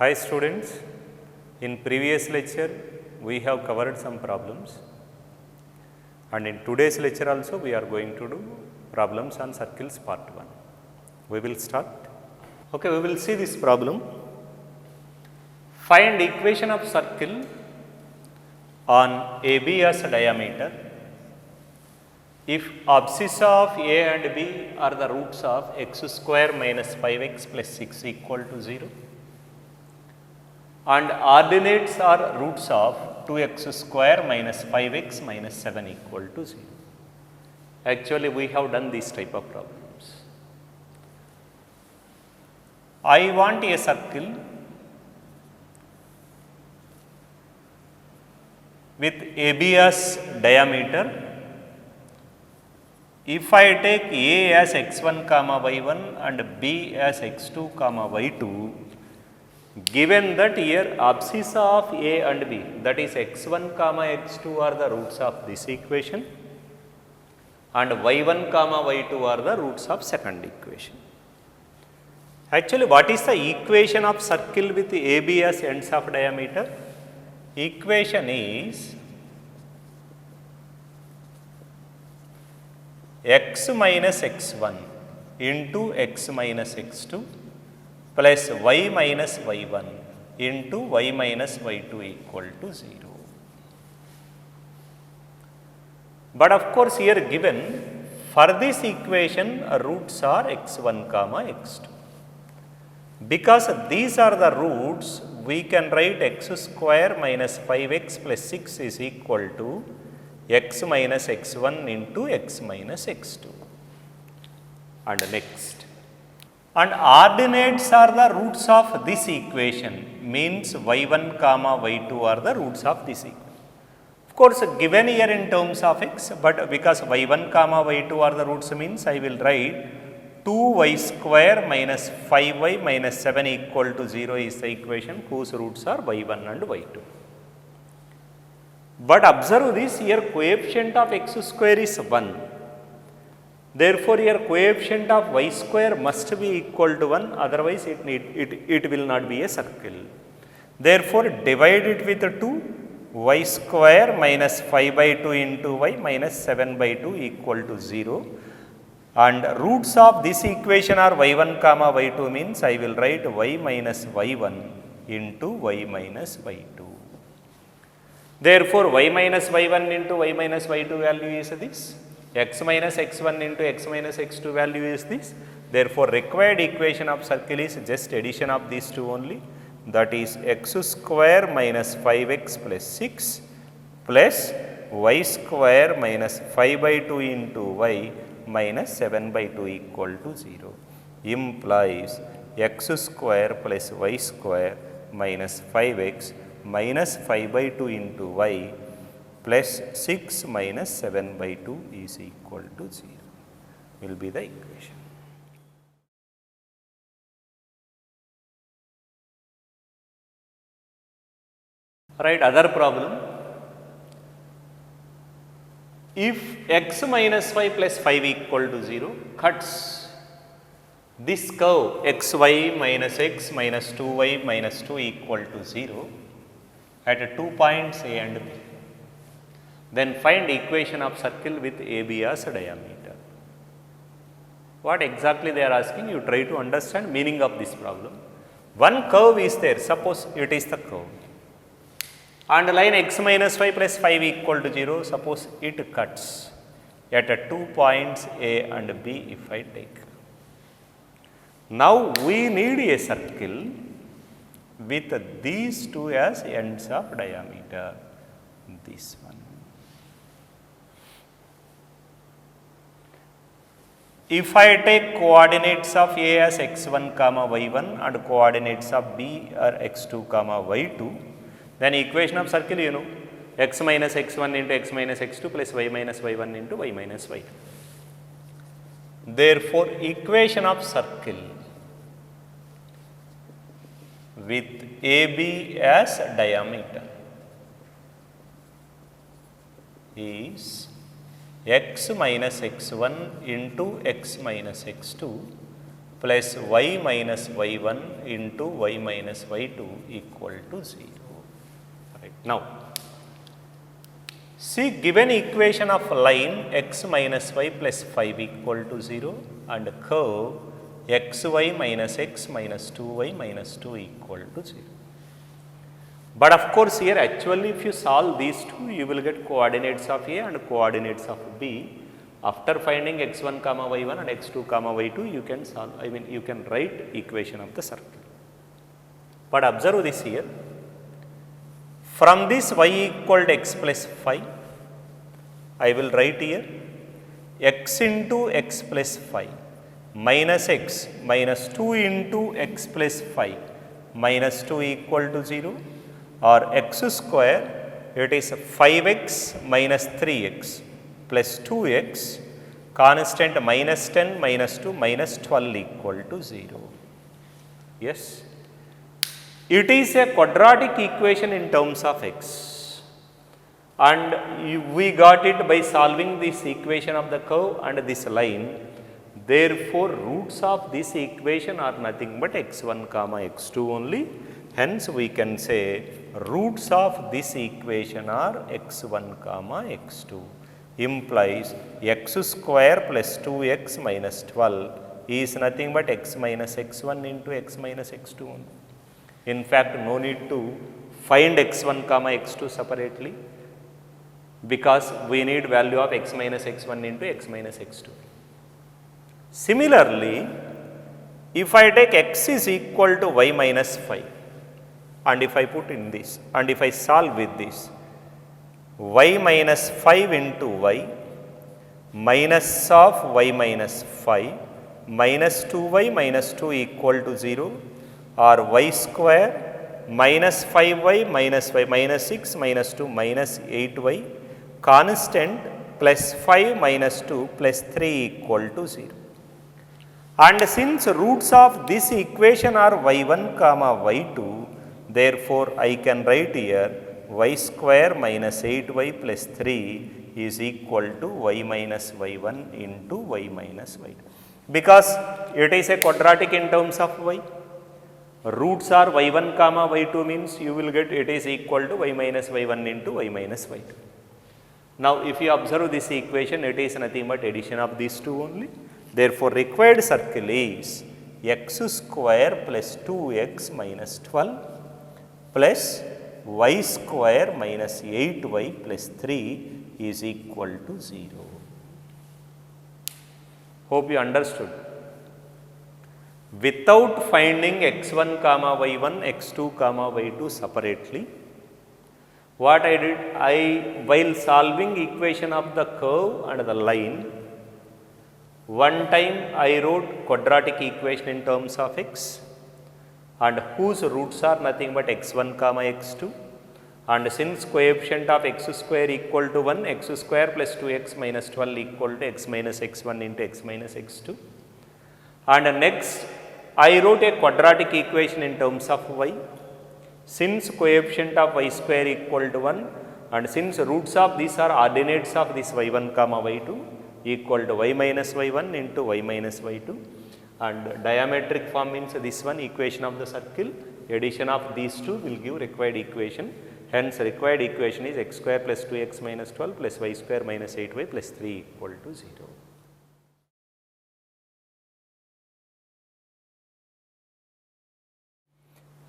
Hi students, in previous lecture we have covered some problems and in today's lecture also we are going to do problems on circles part 1. We will start. Okay, we will see this problem. Find equation of circle on AB as a diameter if abscissa of A and B are the roots of x square minus 5x plus 6 equal to 0 and ordinates are roots of 2x square minus 5x minus 7 equal to 0. Actually, we have done this type of problems. I want a circle with AB as diameter. If I take A as x1 comma y1 and B as x2 comma y2, given that here abscissa of A and B, that is x1 comma x2 are the roots of this equation and y1 comma y2 are the roots of second equation. Actually, what is the equation of circle with AB as ends of diameter? Equation is x minus x1 into x minus x2 plus y minus y1 into y minus y2 equal to 0. But of course, here given for this equation roots are x1 comma x2. Because these are the roots, we can write x square minus 5x plus 6 is equal to x minus x1 into x minus x2. And next. And ordinates are the roots of this equation, means y1 comma y2 are the roots of this equation. Of course, given here in terms of x, but because y1 comma y2 are the roots means I will write 2y square minus 5y minus 7 equal to 0 is the equation whose roots are y1 and y2. But observe this, here coefficient of x square is 1. Therefore, here coefficient of y square must be equal to 1, otherwise it will not be a circle. Therefore, divide it with 2, y square minus 5 by 2 into y minus 7 by 2 equal to 0. And roots of this equation are y1 comma y2 means I will write y minus y1 into y minus y2. Therefore, y minus y1 into y minus y2 value is this. X minus x1 into x minus x2 value is this. Therefore, required equation of circle is just addition of these two only, that is x square minus 5x plus 6 plus y square minus 5 by 2 into y minus 7 by 2 equal to 0 implies x square plus y square minus 5x minus 5 by 2 into y plus 6 minus 7 by 2 is equal to 0 will be the equation. Right, other problem. If x minus 5 plus 5 equal to 0 cuts this curve xy minus x minus 2y minus 2 equal to 0 at 2 points A and B, then find equation of circle with AB as a diameter. What exactly they are asking? You try to understand meaning of this problem. One curve is there, suppose it is the curve, and line x minus 5 plus 5 equal to 0, suppose it cuts at 2 points A and B if I take. Now, we need a circle with these two as ends of diameter, this one. If I take coordinates of A as x1 comma y1 and coordinates of B are x2 comma y2, then equation of circle you know x minus x1 into x minus x2 plus y minus y1 into y minus y2. Therefore, equation of circle with AB as diameter is x minus x1 into x minus x2 plus y minus y1 into y minus y2 equal to 0. Right. Now, see given equation of line x minus y plus 5 equal to 0 and curve xy minus x minus 2y minus 2 equal to 0. But of course, here actually if you solve these two, you will get coordinates of A and coordinates of B. After finding x1 comma y1 and x2 comma y2, you can solve, you can write equation of the circle. But observe this here. From this y equal to x plus 5, I will write here x into x plus 5 minus x minus 2 into x plus 5 minus 2 equal to 0, or x square, it is 5x minus 3x plus 2x, constant minus 10 minus 2 minus 12 equal to 0. Yes, it is a quadratic equation in terms of x, and we got it by solving this equation of the curve and this line. Therefore, roots of this equation are nothing but x1 comma x2 only. Hence, we can say roots of this equation are x1 comma x2, implies x square plus 2x minus 12 is nothing but x minus x1 into x minus x2 only. In fact, no need to find x1 comma x2 separately, because we need value of x minus x1 into x minus x2. Similarly, if I take x is equal to y minus 5, and if I put in this and if I solve with this, y minus 5 into y minus of y minus 5 minus 2y minus 2 equal to 0, or y square minus 5y minus 5 minus 6 minus 2 minus 8y, constant plus 5 minus 2 plus 3 equal to 0. And since roots of this equation are y1 comma y2, therefore I can write here y square minus 8y plus 3 is equal to y minus y1 into y minus y2. Because it is a quadratic in terms of y, roots are y1 comma y2 means you will get it is equal to y minus y1 into y minus y2. Now, if you observe this equation, it is nothing but addition of these two only. Therefore, required circle is x square plus 2x minus 12 plus y square minus 8y plus 3 is equal to 0. Hope you understood. Without finding x1 comma y1, x2 comma y2 separately, what I did, while solving equation of the curve and the line, one time I wrote quadratic equation in terms of x, and whose roots are nothing but x1 comma x2, and since coefficient of x square equal to 1, x square plus 2x minus 12 equal to x minus x1 into x minus x2, and next I wrote a quadratic equation in terms of y, since coefficient of y square equal to 1, and since roots of these are ordinates of this y1 comma y2 equal to y minus y1 into y minus y2, and diametric form means this one equation of the circle, addition of these two will give required equation. Hence, required equation is x square plus 2x minus 12 plus y square minus 8y plus 3 equal to 0.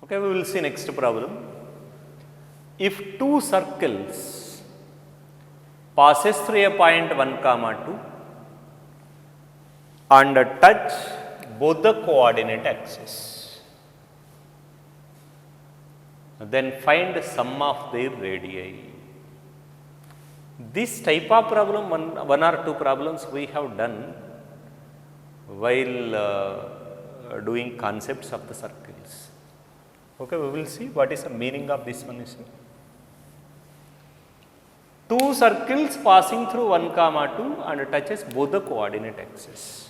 Okay, we will see next problem. If two circles passes through a point 1 comma 2 and touch both the coordinate axes, then find the sum of their radii. This type of problem, one or two problems we have done while doing concepts of the circles. Okay, we will see what is the meaning of this one. Two circles passing through 1 comma 2 and touches both the coordinate axes.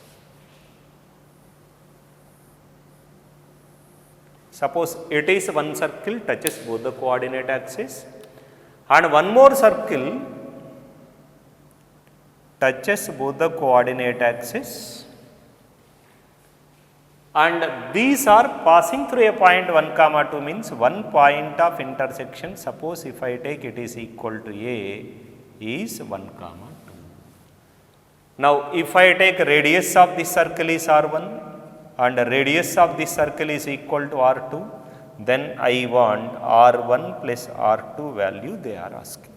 Suppose it is one circle touches both the coordinate axis, and one more circle touches both the coordinate axis and these are passing through a point 1 comma 2 means one point of intersection. Suppose if I take it is equal to A is 1 comma 2. Now if I take radius of this circle is R1 and radius of this circle is equal to R2, then I want R1 plus R2 value they are asking.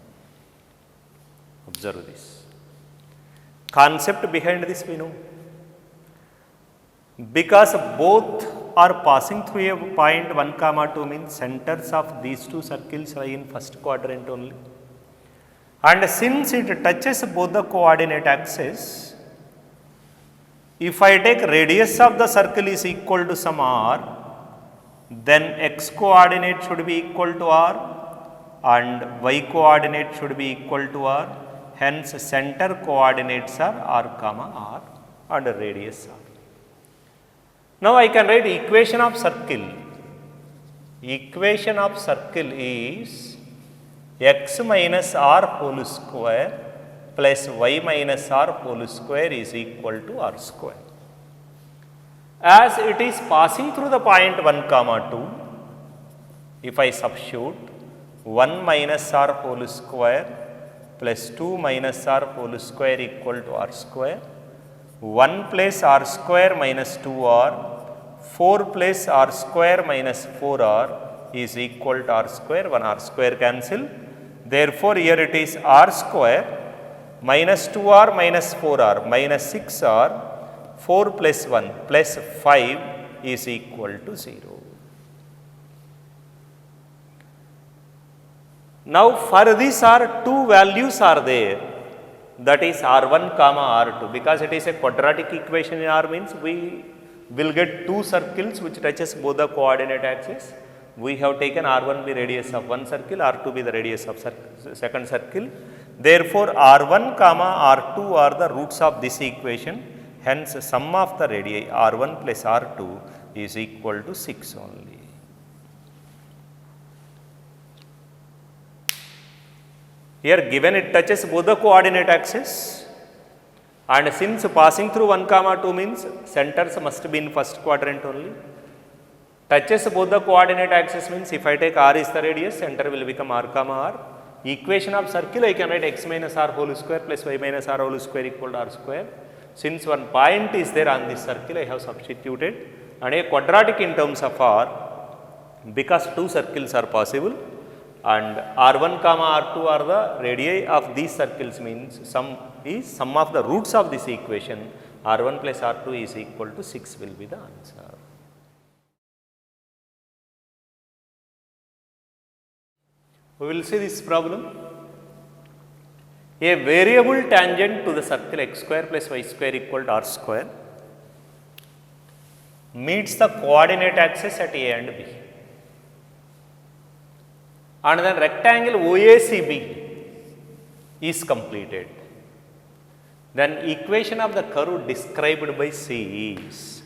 Observe this. Concept behind this we know. Because both are passing through a point 1 comma 2 means centers of these two circles lie in first quadrant only. And since it touches both the coordinate axes, if I take radius of the circle is equal to some r, then x coordinate should be equal to r and y coordinate should be equal to r. Hence center coordinates are r comma r and radius r. Now I can write equation of circle. Equation of circle is x minus r whole square plus y minus r whole square is equal to r square. As it is passing through the point 1 comma 2, if I substitute 1 minus r whole square plus 2 minus r whole square equal to r square, 1 plus r square minus 2r, 4 plus r square minus 4r is equal to r square, 1 r square cancel. Therefore, here it is r square minus 2r minus 4r minus 6r, 4 plus 1 plus 5 is equal to 0. Now, for this r, two values are there, that is r1 comma r2, because it is a quadratic equation in R means we will get two circles which touches both the coordinate axes. We have taken r1 be radius of one circle, r2 be the radius of second circle. Therefore, r1 comma r2 are the roots of this equation. Hence, sum of the radii r1 plus r2 is equal to 6 only. Here given it touches both the coordinate axes, and since passing through 1 comma 2 means centers must be in first quadrant only. Touches both the coordinate axis means if I take r is the radius, center will become r comma r. Equation of circle I can write x minus r whole square plus y minus r whole square equal to r square. Since one point is there on this circle, I have substituted, and a quadratic in terms of r, because two circles are possible, and r1 comma r2 are the radii of these circles means sum of the roots of this equation, r1 plus r2 is equal to 6 will be the answer. We will see this problem. A variable tangent to the circle x square plus y square equal to r square meets the coordinate axis at A and B. And then rectangle OACB is completed. Then equation of the curve described by C is,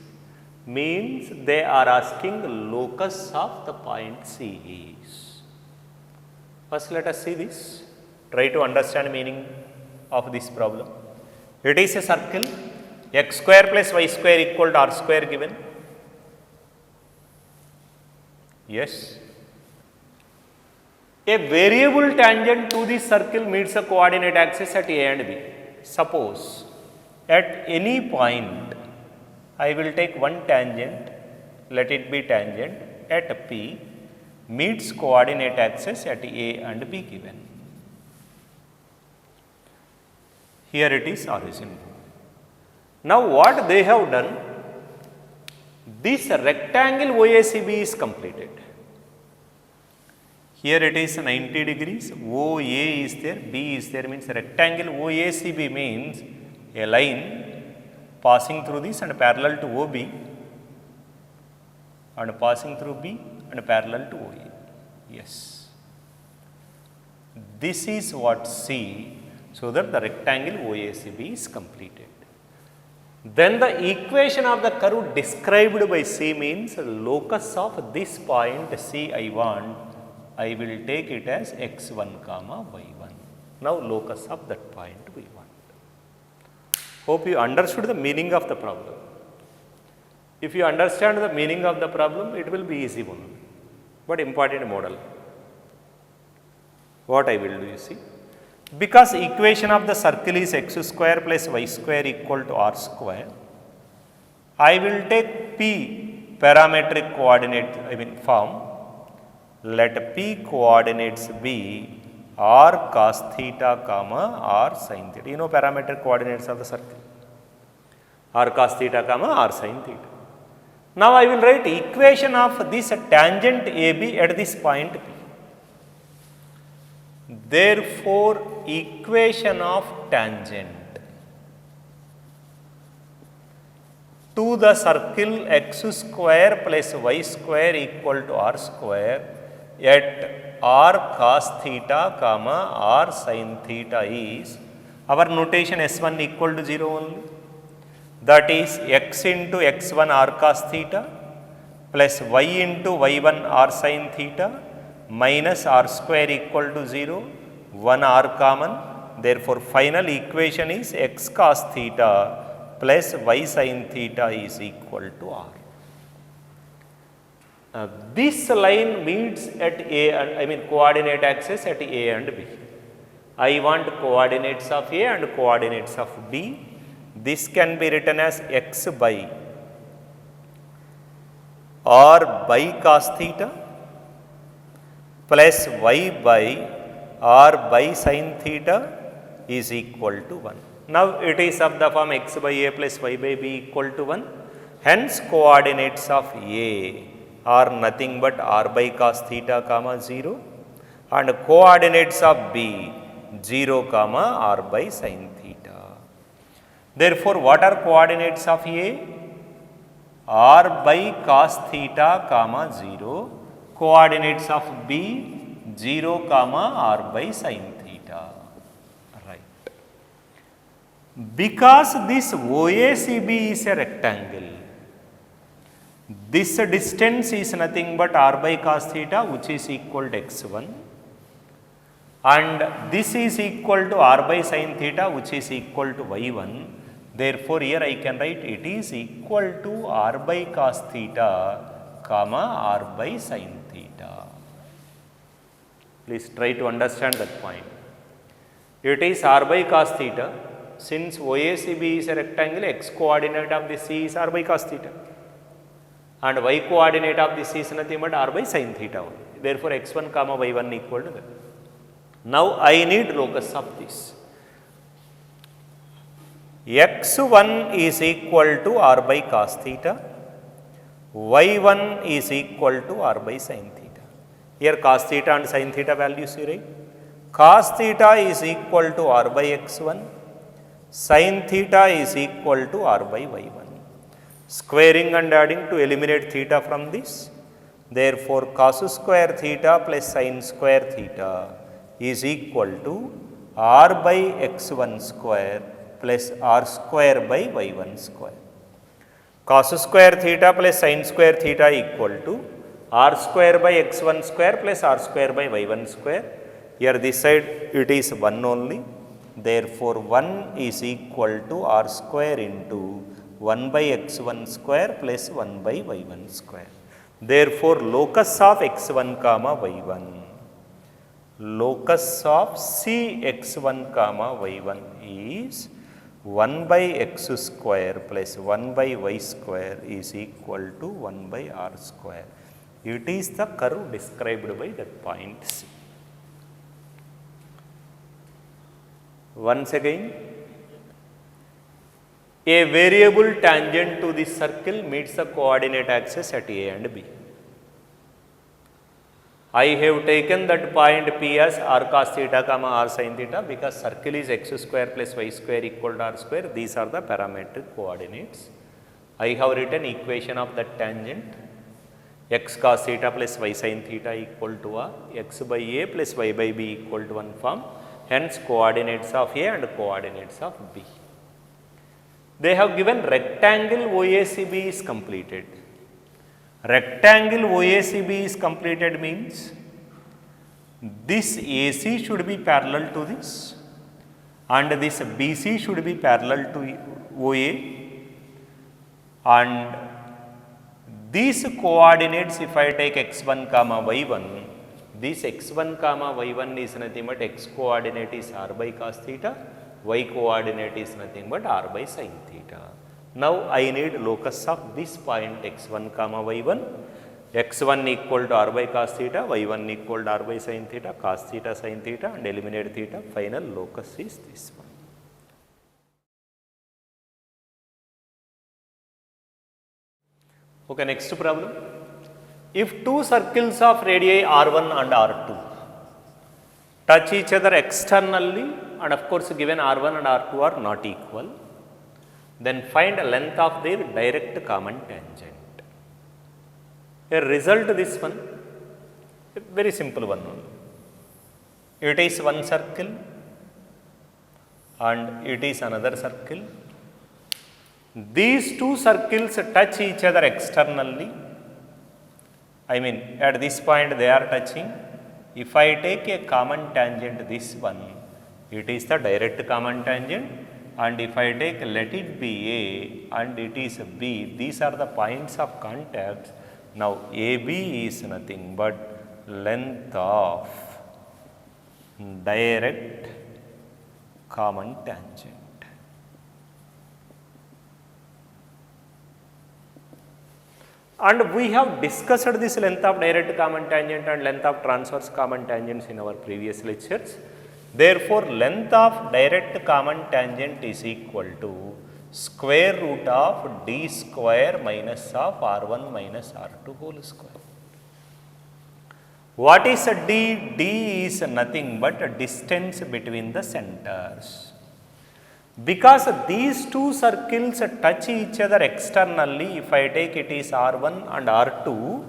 means they are asking the locus of the point C is. First let us see this. Try to understand meaning of this problem. It is a circle, x square plus y square equal to r square given. Yes. A variable tangent to this circle meets the coordinate axis at A and B. Suppose at any point I will take one tangent, let it be tangent at P meets coordinate axis at A and B given. Here it is origin. Now what they have done, this rectangle OACB is completed. Here it is 90 degrees, OA is there, B is there, means rectangle OACB means a line passing through this and parallel to OB and passing through B and parallel to OA. Yes. This is what C, so that the rectangle OACB is completed. Then the equation of the curve described by C means locus of this point C I will take it as x1 comma y1. Now locus of that point we want. Hope you understood the meaning of the problem. If you understand the meaning of the problem, it will be easy one, but important model. What I will do, you see, because equation of the circle is x square plus y square equal to r square, I will take P parametric coordinate form. Let P coordinates be r cos theta comma r sin theta. You know parametric coordinates of the circle, r cos theta comma r sin theta. Now I will write equation of this tangent AB at this point P. Therefore, equation of tangent to the circle x square plus y square equal to r square at r cos theta comma r sin theta is, our notation S1 equal to 0 only, that is x into x1 r cos theta plus y into y1 r sin theta minus r square equal to 0, 1 r common. Therefore, final equation is x cos theta plus y sin theta is equal to r. This line meets at A and coordinate axis at A and B. I want coordinates of A and coordinates of B. This can be written as x by r by cos theta plus y by r by sin theta is equal to 1. Now it is of the form x by a plus y by b equal to 1. Hence coordinates of A are nothing but r by cos theta comma 0 and coordinates of B 0 comma r by sin theta. Therefore, what are coordinates of A? R by cos theta comma 0, coordinates of B 0 comma r by sin theta. Right. Because this OACB is a rectangle, this distance is nothing but r by cos theta, which is equal to x1, and this is equal to r by sin theta, which is equal to y1. Therefore, here I can write it is equal to r by cos theta comma r by sin theta. Please try to understand that point. It is r by cos theta. Since OACB is a rectangle, x coordinate of this C is r by cos theta and y coordinate of this is nothing but r by sin theta only. Therefore, x1 comma y1 equal to that. Now I need locus of this. x1 is equal to r by cos theta, y1 is equal to r by sin theta. Here cos theta and sin theta values you write. Cos theta is equal to r by x1, sin theta is equal to r by y1. Squaring and adding to eliminate theta from this. Therefore, cos square theta plus sin square theta is equal to r by x1 square plus r square by y1 square. Cos square theta plus sin square theta equal to r square by x1 square plus r square by y1 square. Here this side it is 1 only. Therefore, 1 is equal to r square into 1 by x1 square plus 1 by y1 square. Therefore, locus of x1 comma y1, locus of C x1 comma y1 is 1 by x square plus 1 by y square is equal to 1 by r square. It is the curve described by that point C. Once again, a variable tangent to this circle meets the coordinate axis at A and B. I have taken that point P as r cos theta comma r sin theta because circle is x square plus y square equal to r square. These are the parametric coordinates. I have written equation of that tangent x cos theta plus y sin theta equal to r, x by a plus y by b equal to 1 form. Hence, coordinates of A and coordinates of B. They have given rectangle OACB is completed. Rectangle OACB is completed means this AC should be parallel to this and this BC should be parallel to OA and these coordinates, if I take x1 comma y1, this x1 comma y1 is nothing but x coordinate is r by cos theta, y coordinate is nothing but r by sin theta. Now I need locus of this point x1 comma y1, x1 equal to r by cos theta, y1 equal to r by sin theta, cos theta sin theta, and eliminate theta. Final locus is this one. Okay, next problem. If two circles of radii r1 and r2 touch each other externally, and of course given r1 and r2 are not equal, then find the length of their direct common tangent. A result this one, a very simple one only. It is one circle and it is another circle. These two circles touch each other externally. I mean, at this point they are touching. If I take a common tangent, this one, it is the direct common tangent, and if I take, let it be A and it is B, these are the points of contact. Now AB is nothing but length of direct common tangent. And we have discussed this length of direct common tangent and length of transverse common tangents in our previous lectures. Therefore, length of direct common tangent is equal to square root of d square minus of r1 minus r2 whole square. What is a d? D is nothing but a distance between the centers. Because these two circles touch each other externally, if I take it is r1 and r2,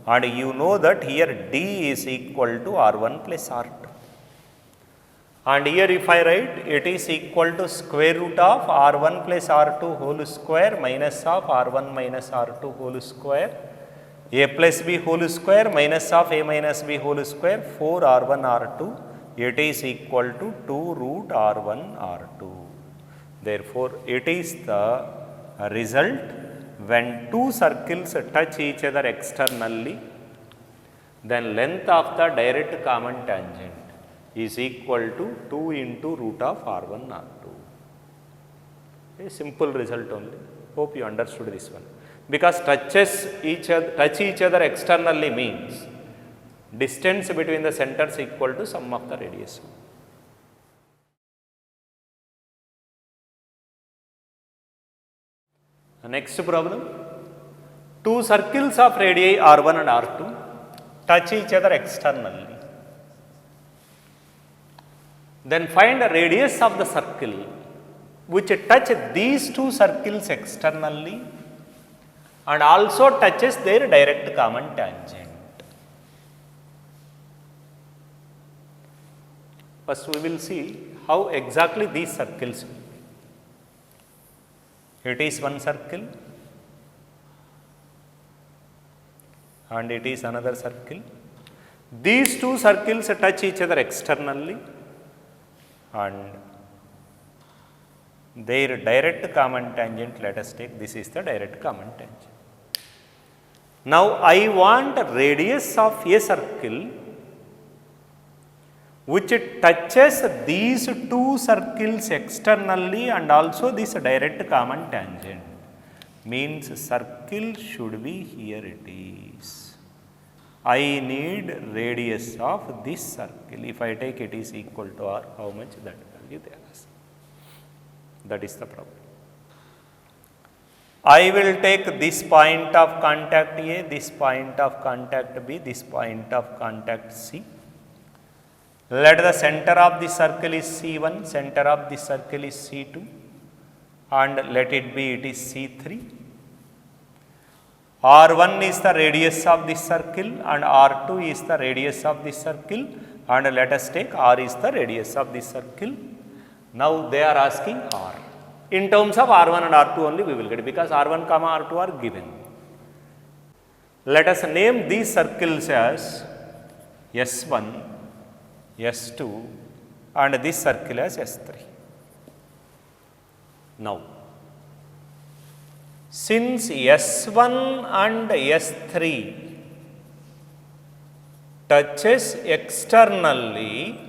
and you know that here d is equal to r1 plus r2. And here if I write, it is equal to square root of r1 plus r2 whole square minus of r1 minus r2 whole square, a plus b whole square minus of a minus b whole square, 4 r1 r2, it is equal to 2 root r1 r2. Therefore, it is the result when two circles touch each other externally, then length of the direct common tangent is equal to 2 into root of r1 r2. A simple result only. Hope you understood this one. Because touch each other externally means distance between the centers equal to sum of the radius. The next problem, two circles of radii r1 and r2 touch each other externally. Then find the radius of the circle which touch these two circles externally and also touches their direct common tangent. First we will see how exactly these circles will be. It is one circle and it is another circle. These two circles touch each other externally and their direct common tangent, let us take, this is the direct common tangent. Now I want radius of a circle which touches these two circles externally and also this direct common tangent. Means circle should be, here it is. I need radius of this circle. If I take it is equal to r, how much? That value they ask. That is the problem. I will take this point of contact A, this point of contact B, this point of contact C. Let the center of the circle is C1, center of the circle is C2, and let it be, it is C3. R1 is the radius of this circle and R2 is the radius of this circle, and let us take R is the radius of this circle. Now they are asking R. In terms of R1 and R2 only we will get it, because R1 comma R2 are given. Let us name these circles as S1, S2 and this circle as S3. Now, since S1 and S3 touches externally,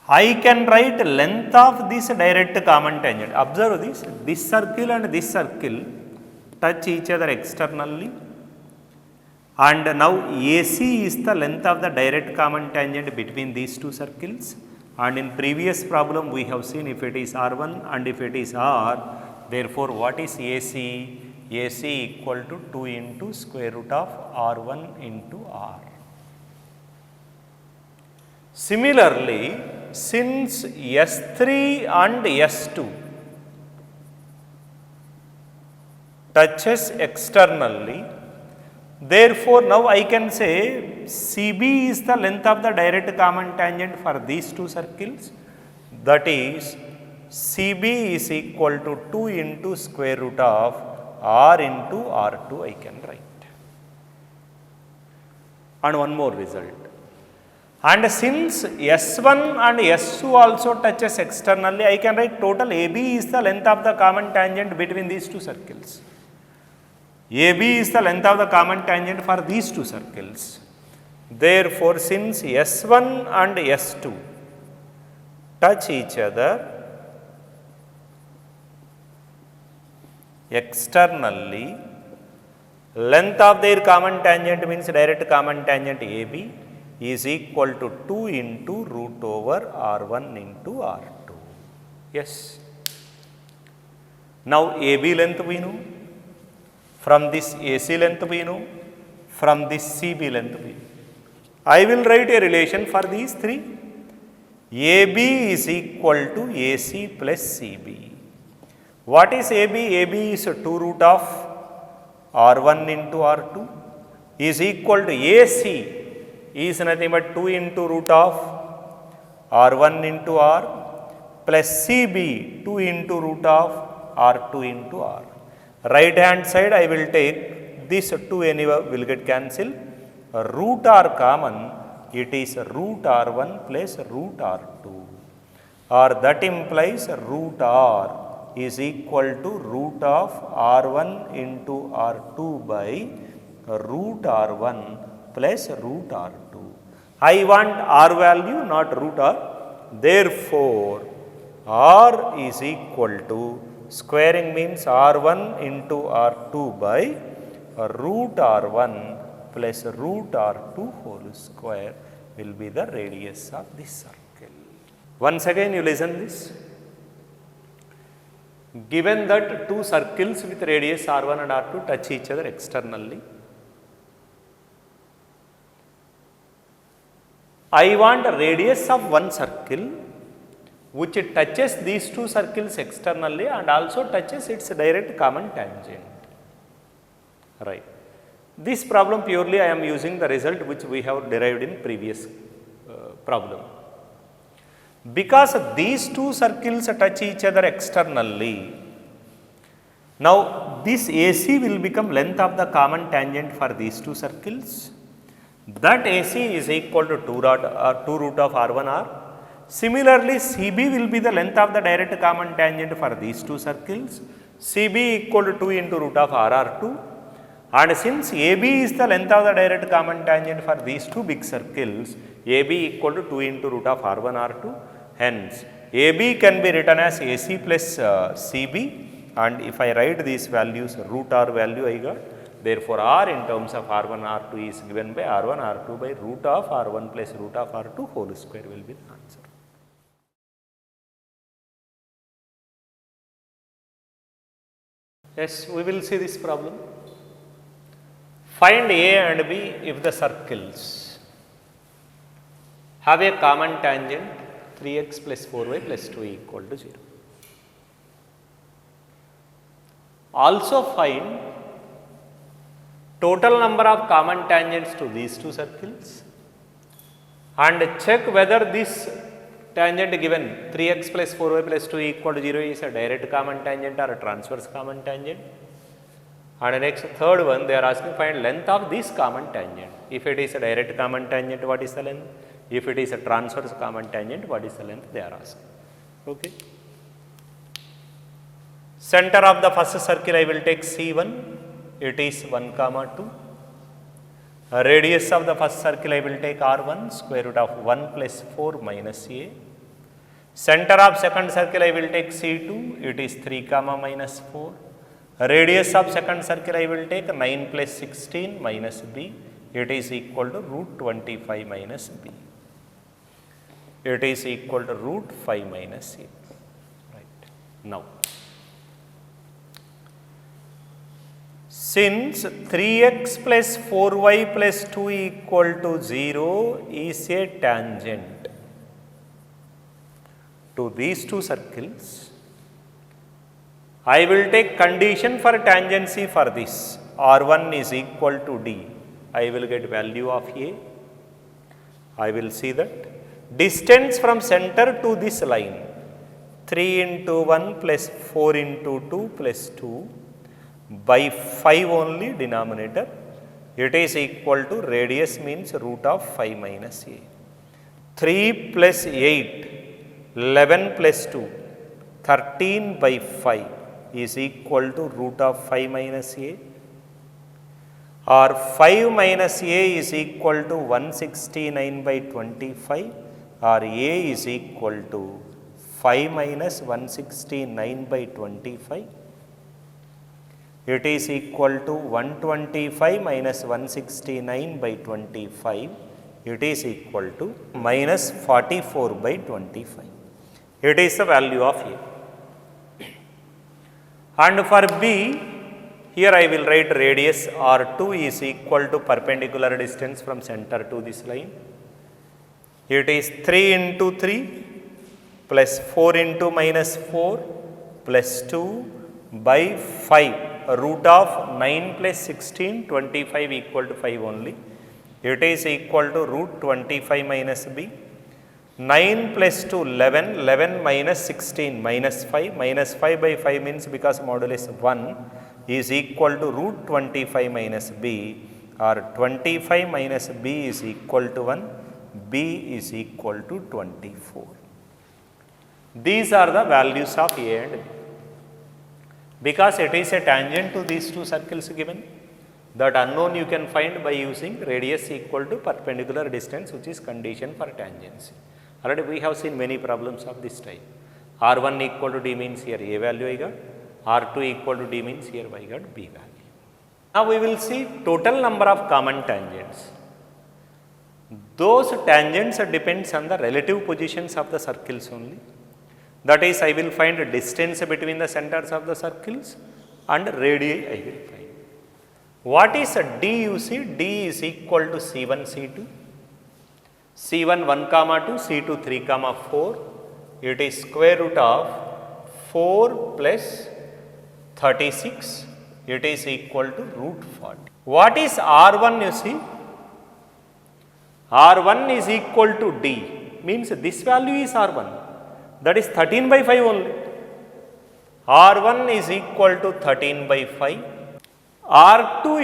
I can write length of this direct common tangent. Observe this circle and this circle touch each other externally, and now AC is the length of the direct common tangent between these two circles, and in previous problem we have seen if it is R1 and if it is R, therefore what is AC? AC equal to 2 into square root of R1 into R. Similarly, since S3 and S2 touches externally, therefore now I can say CB is the length of the direct common tangent for these two circles, that is CB is equal to 2 into square root of R into R2 I can write. And one more result. And since S1 and S2 also touches externally, I can write total AB is the length of the common tangent between these two circles. AB is the length of the common tangent for these two circles. Therefore, since S1 and S2 touch each other externally, length of their common tangent means direct common tangent AB is equal to 2 into root over R1 into R2. Yes. Now AB length we know, from this AC length we know, from this CB length we know. I will write a relation for these three. AB is equal to AC plus CB. What is AB? AB is 2 root of R1 into R2 is equal to AC is nothing but 2 into root of R1 into R plus CB 2 into root of R2 into R. Right hand side I will take this 2 anywhere will get cancelled. Root R common, it is root R1 plus root R2, or that implies root R is equal to root of R1 into R2 by root R1 plus root R2. I want R value, not root R. Therefore, R is equal to, squaring means R1 into R2 by root R1 plus root R2 whole square will be the radius of this circle. Once again you listen this. Given that two circles with radius R1 and R2 touch each other externally, I want a radius of one circle which touches these two circles externally and also touches its direct common tangent. Right. This problem purely I am using the result which we have derived in previous problem. Because these two circles touch each other externally, now this AC will become length of the common tangent for these two circles. That AC is equal to 2 root of R1R. Similarly, CB will be the length of the direct common tangent for these two circles. CB equal to 2 into root of RR2. And since AB is the length of the direct common tangent for these two big circles, AB equal to 2 into root of R1R2. Hence, AB can be written as AC plus CB, and if I write these values, root R value I got. Therefore, R in terms of R1 R2 is given by R1 R2 by root of R1 plus root of R2 whole square will be the answer. Yes, we will see this problem. Find A and B if the circles have a common tangent 3x plus 4y plus 2 equal to 0. Also find total number of common tangents to these two circles and check whether this tangent given 3x plus 4y plus 2 equal to 0 is a direct common tangent or a transverse common tangent. And next third one, they are asking find length of this common tangent. If it is a direct common tangent, what is the length? If it is a transverse common tangent, what is the length they are asking. Okay. Center of the first circle I will take C1, it is 1 comma 2. Radius of the first circle I will take R1, square root of 1 plus 4 minus A. Center of second circle I will take C2, it is 3 comma minus 4. Radius of second circle I will take 9 plus 16 minus B, it is equal to root 25 minus B. It is equal to root 5 minus A. Right. Now, since 3x plus 4y plus 2 equal to 0 is a tangent to these two circles, I will take condition for tangency for this. R1 is equal to D. I will get value of A. I will see that distance from center to this line 3 into 1 plus 4 into 2 plus 2 by 5 only denominator. It is equal to radius means root of 5 minus A. 3 plus 8, 11 plus 2, 13 by 5 is equal to root of 5 minus A, or 5 minus A is equal to 169 by 25, or A is equal to 5 minus 169 by 25. It is equal to 125 minus 169 by 25. It is equal to minus 44 by 25. It is the value of A. And for B, here I will write radius R2 is equal to perpendicular distance from center to this line. It is 3 into 3 plus 4 into minus 4 plus 2 by 5, root of 9 plus 16, 25 equal to 5 only. It is equal to root 25 minus B. 9 plus 2, 11, 11 minus 16 minus 5 by 5 means because modulus 1 is equal to root 25 minus B, or 25 minus B is equal to 1, B is equal to 24. These are the values of A and B. Because it is a tangent to these two circles given, that unknown you can find by using radius equal to perpendicular distance, which is condition for tangency. Already we have seen many problems of this type. R1 equal to D means here A value I got, R2 equal to D means here I got B value. Now we will see total number of common tangents. Those tangents depends on the relative positions of the circles only. That is, I will find a distance between the centers of the circles and radii I will find. What is a D you see? D is equal to C1, C2. C1 1 comma 2, C2 3 comma 4. It is square root of 4 plus 36. It is equal to root 40. What is R1 you see? R1 is equal to D, means this value is R1. That is 13 by 5 only. R1 is equal to 13 by 5. R2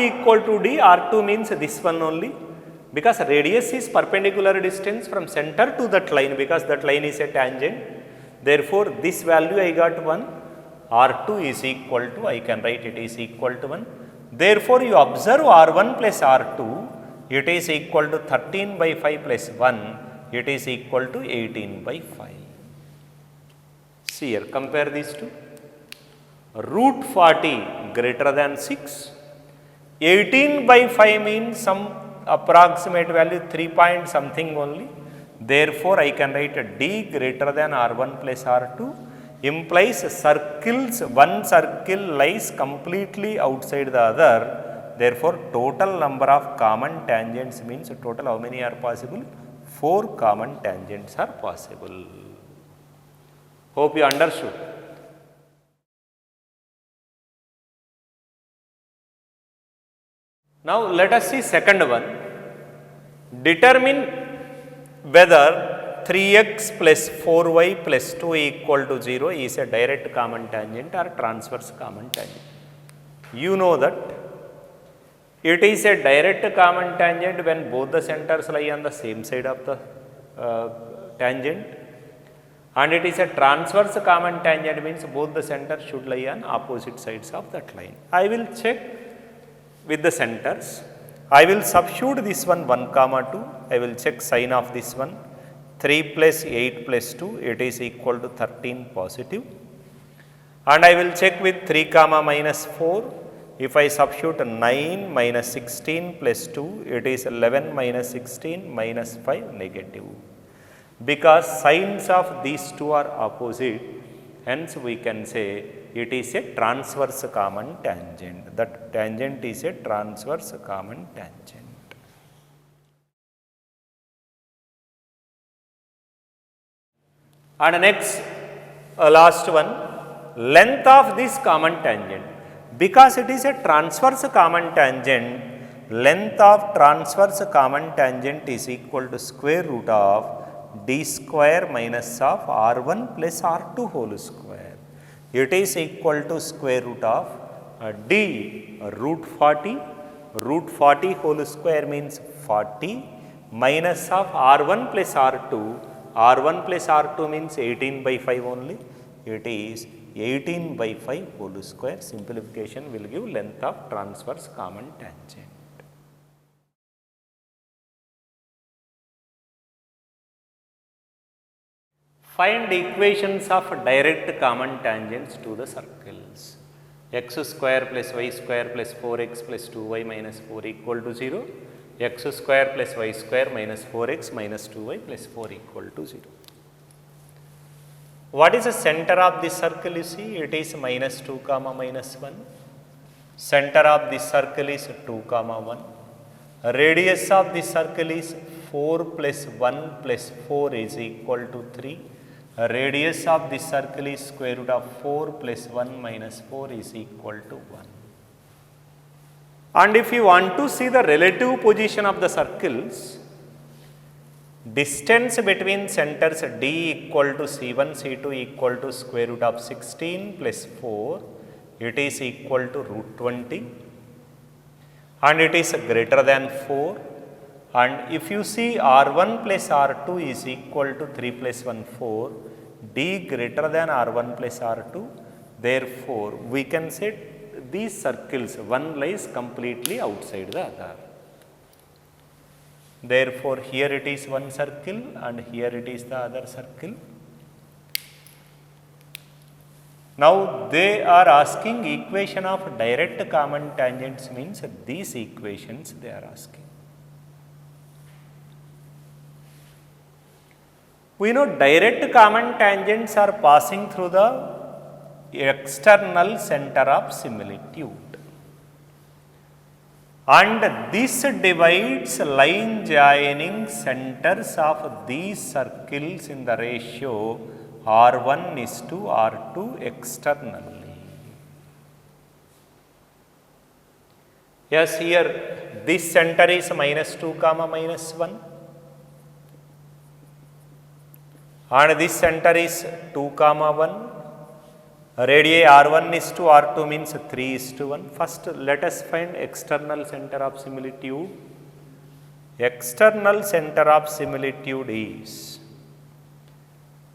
equal to D, R2 means this one only, because radius is perpendicular distance from center to that line, because that line is a tangent. Therefore, this value I got 1, R2 is equal to, I can write it is equal to 1. Therefore, you observe R1 plus R2, it is equal to 13 by 5 plus 1, it is equal to 18 by 5. See here, compare these two. Root 40 greater than 6. 18 by 5 means some approximate value 3 point something only. Therefore, I can write a D greater than R1 plus R2, implies circles, one circle lies completely outside the other. Therefore, total number of common tangents means total how many are possible? 4 common tangents are possible. Hope you understood. Now, let us see second one. Determine whether 3x plus 4y plus 2 equal to 0 is a direct common tangent or transverse common tangent. You know that it is a direct common tangent when both the centers lie on the same side of the tangent, and it is a transverse common tangent means both the centers should lie on opposite sides of that line. I will check with the centers. I will substitute this one 1 comma 2. I will check sign of this one. 3 plus 8 plus 2, it is equal to 13 positive. And I will check with 3 comma minus 4. If I substitute 9 minus 16 plus 2, it is 11 minus 16 minus 5 negative. Because signs of these two are opposite, hence we can say it is a transverse common tangent. That tangent is a transverse common tangent. And next, last one, length of this common tangent. Because it is a transverse common tangent, length of transverse common tangent is equal to square root of d square minus of r1 plus r2 whole square. It is equal to square root of d root 40. Root 40 whole square means 40 minus of r1 plus r2. R1 plus R2 means 18 by 5 only. It is 18 by 5 whole square. Simplification will give length of transverse common tangent. Find equations of direct common tangents to the circles. X square plus y square plus 4x plus 2y minus 4 equal to 0. X square plus y square minus 4x minus 2y plus 4 equal to 0. What is the center of this circle? You see, it is minus 2 comma minus 1. Center of this circle is 2 comma 1. Radius of this circle is 4 plus 1 plus 4 is equal to 3. Radius of this circle is square root of 4 plus 1 minus 4 is equal to 1. And if you want to see the relative position of the circles, distance between centers D equal to C1, C2 equal to square root of 16 plus 4, it is equal to root 20, and it is greater than 4. And if you see R1 plus R2 is equal to 3 plus 1, 4, D greater than R1 plus R2, therefore we can say these circles, one lies completely outside the other. Therefore, here it is one circle and here it is the other circle. Now, they are asking equation of direct common tangents means these equations they are asking. We know direct common tangents are passing through the external center of similitude, and this divides line joining centers of these circles in the ratio R1 is to R2 externally. Yes, here this center is minus 2 comma minus 1 and this center is 2 comma 1. Radii R1 is to R2 means 3 is to 1. First, let us find external center of similitude. External center of similitude is,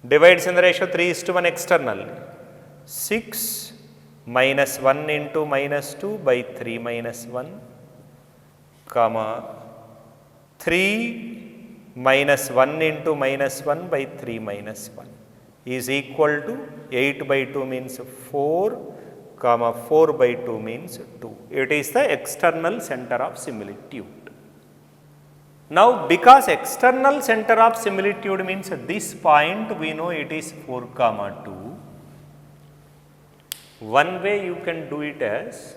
divides in the ratio 3 is to 1 external. 6 minus 1 into minus 2 by 3 minus 1, comma 3 minus 1 into minus 1 by 3 minus 1. Is equal to 8 by 2 means 4, comma 4 by 2 means 2. It is the external center of similitude. Now, because external center of similitude means this point we know it is 4 comma 2. One way you can do it as,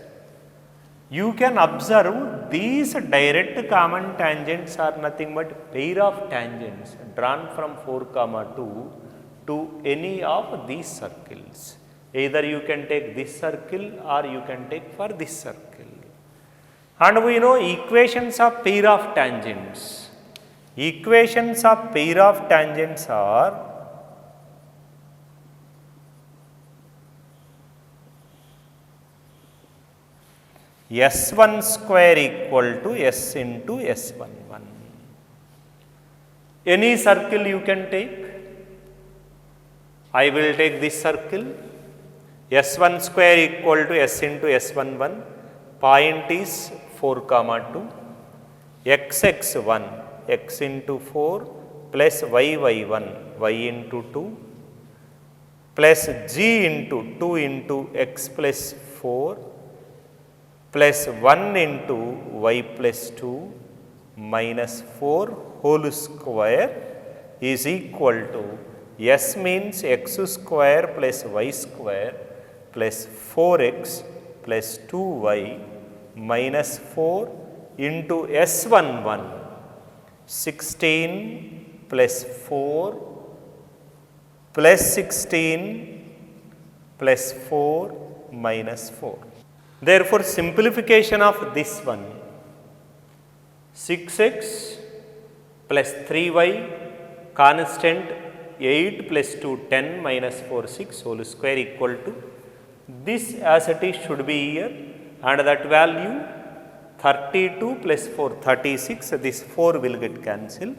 you can observe these direct common tangents are nothing but pair of tangents drawn from 4 comma 2 to any of these circles. Either you can take this circle or you can take for this circle. And we know equations of pair of tangents. Equations of pair of tangents are S1 square equal to S into S11. Any circle you can take. I will take this circle. S1 square equal to S into S11. Point is 4, 2. X1 x into 4 plus y1 y into 2 plus g into 2 into x plus 4 plus 1 into y plus 2 minus 4 whole square is equal to S means x square plus y square plus 4x plus 2y minus 4 into S11 16 plus 4 plus 16 plus 4 minus 4. Therefore, simplification of this one 6x plus 3y constant 8 plus 2 10 minus 4 6 whole square equal to this as it is should be here and that value 32 plus 4 36 this 4 will get cancelled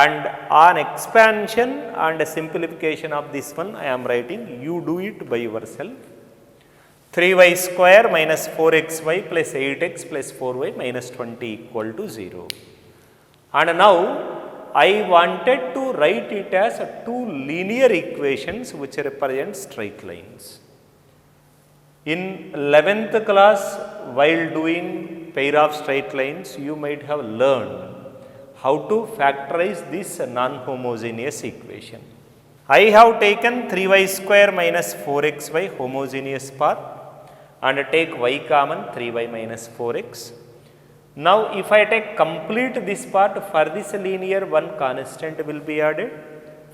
and on expansion and simplification of this one I am writing you do it by yourself 3y square minus 4xy plus 8x plus 4y minus 20 equal to 0. And now I wanted to write it as two linear equations which represent straight lines. In 11th class while doing pair of straight lines you might have learned how to factorize this non-homogeneous equation. I have taken 3y square minus 4xy homogeneous part and take y common 3y minus 4x. Now if I take complete this part for this linear one constant will be added,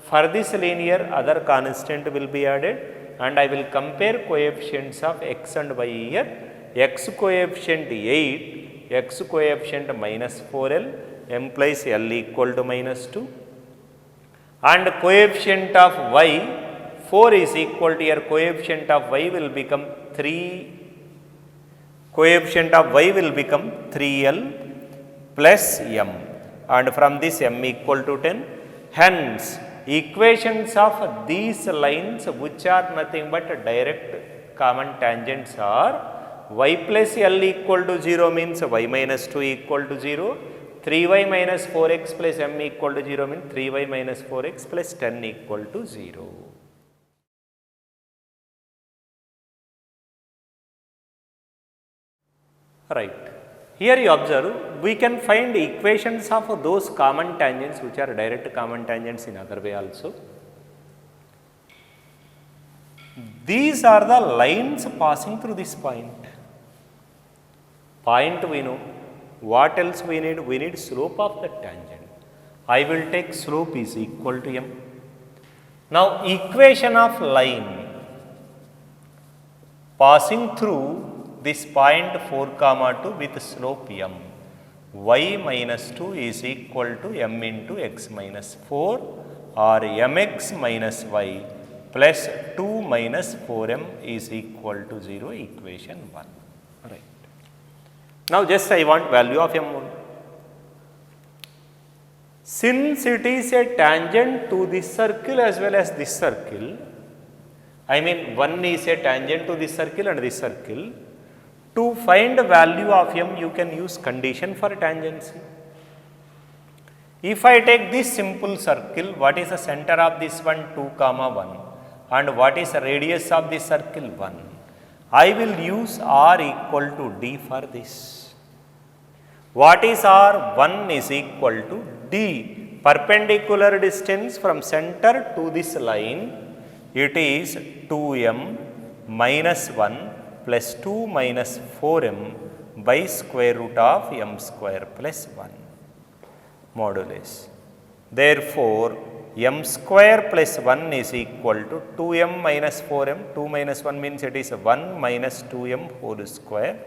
for this linear other constant will be added and I will compare coefficients of x and y here. X coefficient 8, x coefficient minus 4l implies L equal to minus 2 and coefficient of y 4 is equal to here coefficient of y will become 3, coefficient of y will become 3l plus m and from this m equal to 10. Hence, equations of these lines which are nothing but direct common tangents are y plus l equal to 0 means y minus 2 equal to 0, 3y minus 4x plus m equal to 0 means 3y minus 4x plus 10 equal to 0. Right. Here you observe we can find equations of those common tangents which are direct common tangents in other way also. These are the lines passing through this point. Point we know. What else we need? We need slope of the tangent. I will take slope is equal to m. Now equation of line passing through this point 4, 2 with slope m. Y minus 2 is equal to m into x minus 4 or mx minus y plus 2 minus 4m is equal to 0 equation 1. Right. Now just I want value of m1. Since it is a tangent to this circle as well as this circle, I mean one is a tangent to this circle and this circle, to find the value of m you can use condition for tangency. If I take this simple circle, what is the center of this one 2, 1 and what is the radius of this circle 1. I will use r equal to d for this. What is r? 1 is equal to d, perpendicular distance from center to this line, it is 2m minus 1 plus 2 minus 4m by square root of m square plus 1 modulus. Therefore, m square plus 1 is equal to 2m minus 4m, 2 minus 1 means it is 1 minus 2m whole square,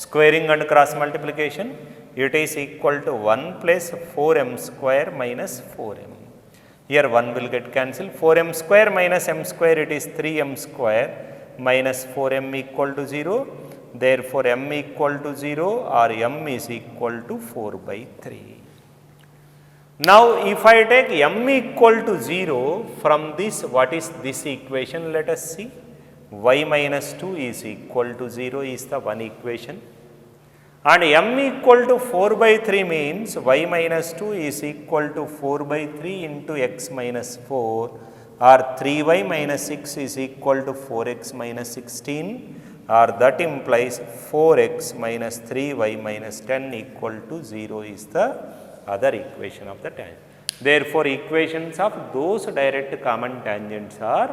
squaring and cross multiplication, it is equal to 1 plus 4m square minus 4m. Here 1 will get cancelled, 4m square minus m square it is 3m square minus 4m equal to 0. Therefore, m equal to 0 or m is equal to 4 by 3. Now, if I take m equal to 0 from this, what is this equation? Let us see. Y minus 2 is equal to 0 is the one equation. And m equal to 4 by 3 means y minus 2 is equal to 4 by 3 into x minus 4, or 3y minus 6 is equal to 4x minus 16, or that implies 4x minus 3y minus 10 equal to 0 is the other equation of the tangent. Therefore, equations of those direct common tangents are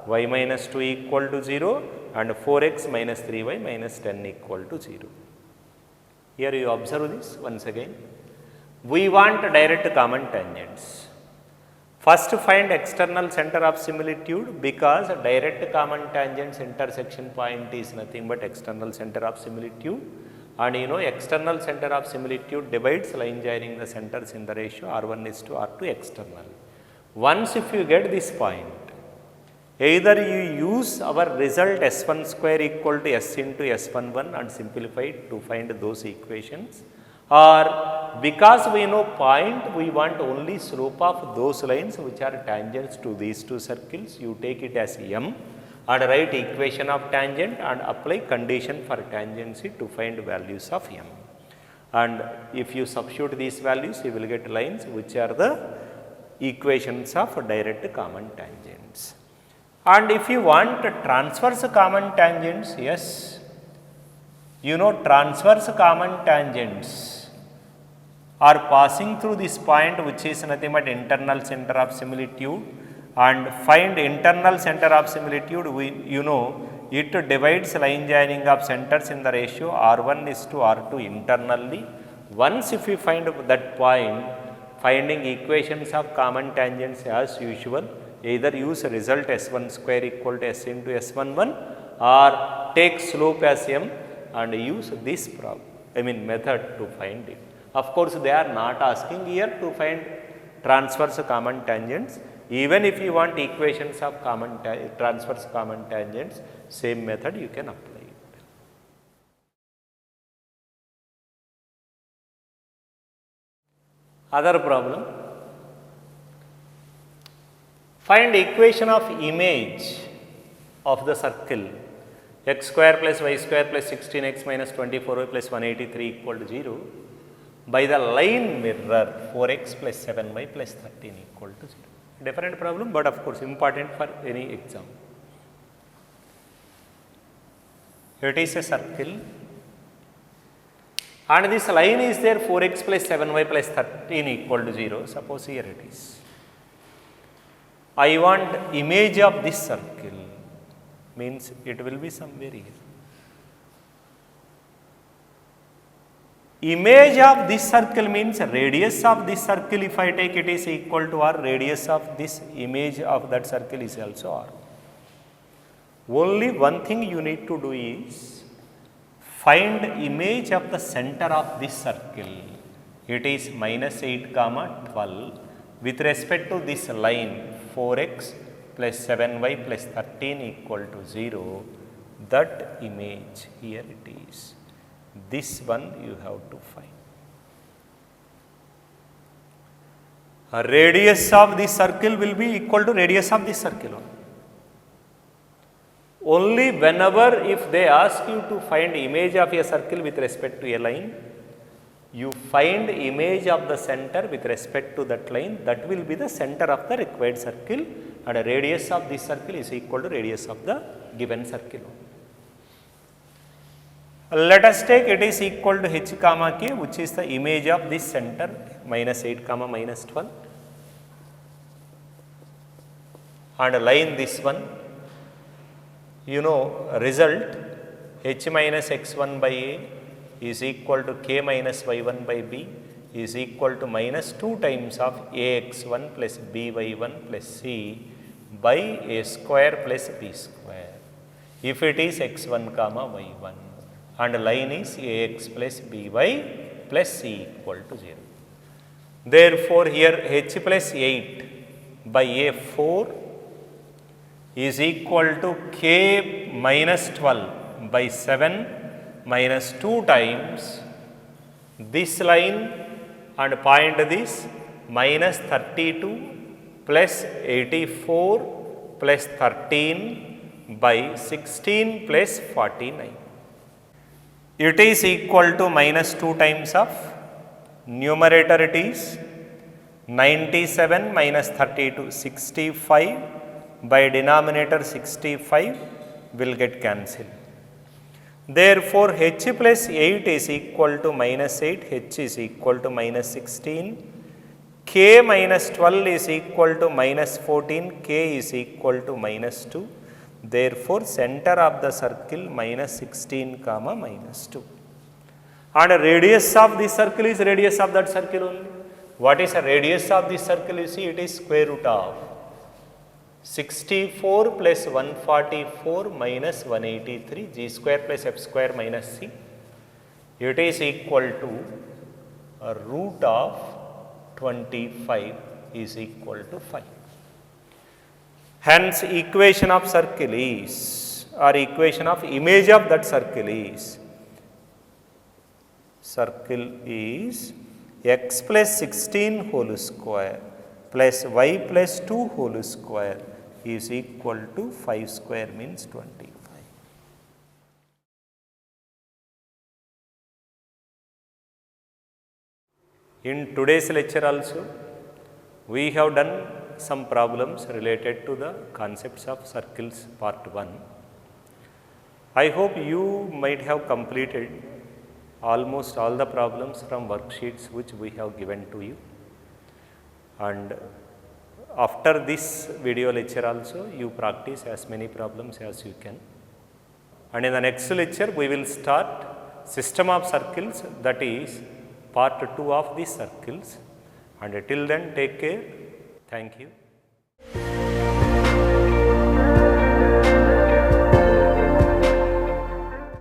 y minus 2 equal to 0 and 4x minus 3y minus 10 equal to 0. Here you observe this once again. We want direct common tangents. First find external center of similitude, because direct common tangents intersection point is nothing but external center of similitude. And you know, external center of similitude divides line joining the centers in the ratio R1 is to R2 external. Once if you get this point, either you use our result S1 square equal to S into S11 and simplify it to find those equations, or because we know point, we want only slope of those lines which are tangents to these two circles, you take it as M and write equation of tangent and apply condition for tangency to find values of M. And if you substitute these values, you will get lines which are the equations of direct common tangents. And if you want transverse common tangents, yes, you know, transverse common tangents are passing through this point which is nothing but internal center of similitude, and find internal center of similitude, you know, it divides line joining of centers in the ratio R1 is to R2 internally. Once if we find that point, finding equations of common tangents as usual, either use result S1 square equal to S into S11 or take slope as M and use this method to find it. Of course, they are not asking here to find transverse common tangents. Even if you want equations of transverse common tangents, same method you can apply it. Other problem, find equation of image of the circle x square plus y square plus 16x minus 24y plus 183 equal to 0 by the line mirror 4x plus 7y plus 13 equal to 0. Different problem, but of course important for any exam. It is a circle and this line is there 4x plus 7y plus 13 equal to 0. Suppose here it is. I want image of this circle, means it will be somewhere here. Image of this circle means radius of this circle, if I take it is equal to R, radius of this image of that circle is also R. Only one thing you need to do is find image of the center of this circle. It is minus 8 comma 12 with respect to this line 4x plus 7y plus 13 equal to 0. That image, here it is. This one you have to find. A radius of this circle will be equal to radius of this circle. Only whenever if they ask you to find image of a circle with respect to a line, you find image of the center with respect to that line, that will be the center of the required circle, and a radius of this circle is equal to radius of the given circle. Let us take it is equal to h comma k, which is the image of this center minus 8 comma minus 12, and line this one, you know, result h minus x1 by a is equal to k minus y1 by b is equal to minus 2 times of ax1 plus by1 plus c by a square plus b square, if it is x1 comma y1. And line is ax plus by plus c equal to 0. Therefore, here h plus 8 by a 4 is equal to k minus 12 by 7 minus 2 times this line and point this minus 32 plus 84 plus 13 by 16 plus 49. It is equal to minus 2 times of numerator, it is 97 minus 32, 65 by denominator 65 will get cancelled. Therefore, h plus 8 is equal to minus 8, h is equal to minus 16, k minus 12 is equal to minus 14, k is equal to minus 2. Therefore, center of the circle minus 16 comma minus 2. And radius of this circle is radius of that circle only. What is the radius of this circle? You see, it is square root of 64 plus 144 minus 183, g square plus f square minus c. It is equal to a root of 25 is equal to 5. Hence, equation of circle is, or equation of image of that circle is x plus 16 whole square plus y plus 2 whole square is equal to 5 square means 25. In today's lecture also, we have done some problems related to the concepts of circles part 1. I hope you might have completed almost all the problems from worksheets which we have given to you. And after this video lecture also, you practice as many problems as you can. And in the next lecture, we will start system of circles, that is part 2 of these circles. And till then, take care. Thank you.